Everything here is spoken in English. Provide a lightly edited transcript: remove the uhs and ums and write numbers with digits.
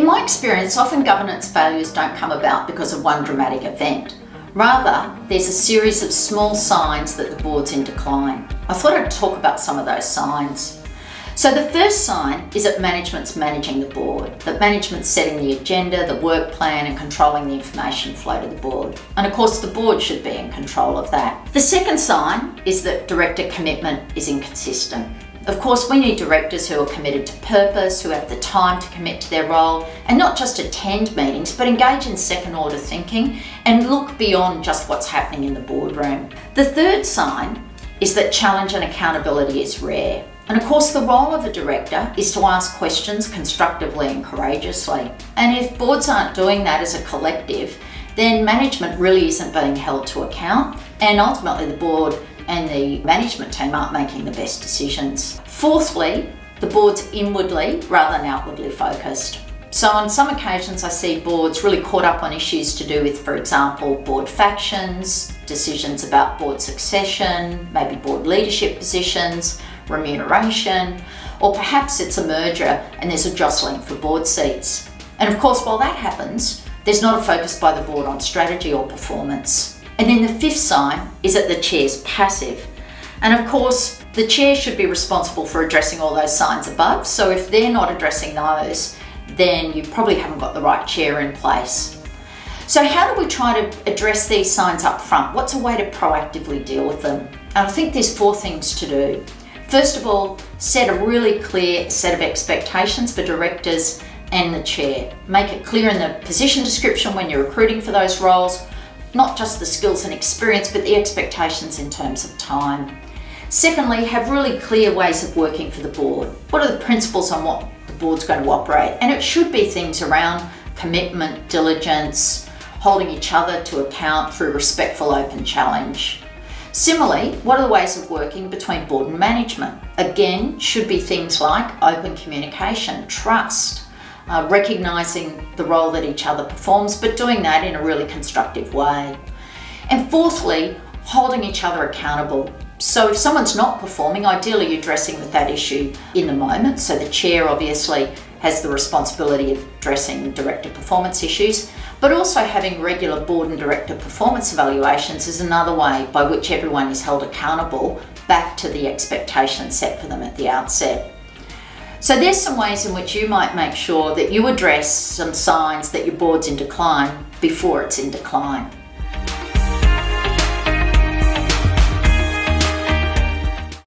my experience, often governance failures don't come about because of one dramatic event. Rather, there's a series of small signs that the board's in decline. I thought I'd talk about some of those signs. So the first sign is that management's managing the board, that management's setting the agenda, the work plan, and controlling the information flow to the board. And of course, the board should be in control of that. The second sign is that director commitment is inconsistent. Of course, we need directors who are committed to purpose, who have the time to commit to their role, and not just attend meetings, but engage in second-order thinking and look beyond just what's happening in the boardroom. The third sign is that challenge and accountability is rare. And of course, the role of a director is to ask questions constructively and courageously. And if boards aren't doing that as a collective, then management really isn't being held to account, and ultimately the board and the management team aren't making the best decisions. Fourthly, the board's inwardly rather than outwardly focused. So on some occasions I see boards really caught up on issues to do with, for example, board factions, decisions about board succession, maybe board leadership positions, remuneration, or perhaps it's a merger and there's a jostling for board seats. And of course, while that happens, there's not a focus by the board on strategy or performance. And then the fifth sign is that the chair's passive. And of course, the chair should be responsible for addressing all those signs above. So if they're not addressing those, then you probably haven't got the right chair in place. So how do we try to address these signs up front? What's a way to proactively deal with them? And I think there's 4 things to do. First of all, set a really clear set of expectations for directors and the chair. Make it clear in the position description when you're recruiting for those roles, not just the skills and experience, but the expectations in terms of time. Secondly, have really clear ways of working for the board. What are the principles on what the board's going to operate? And it should be things around commitment, diligence, holding each other to account through respectful open challenge. Similarly, what are the ways of working between board and management? Again, should be things like open communication, trust, recognising the role that each other performs, but doing that in a really constructive way. And fourthly, holding each other accountable. So if someone's not performing, ideally addressing with that issue in the moment. So the chair obviously has the responsibility of addressing director performance issues, but also having regular board and director performance evaluations is another way by which everyone is held accountable back to the expectations set for them at the outset. So there's some ways in which you might make sure that you address some signs that your board's in decline before it's in decline.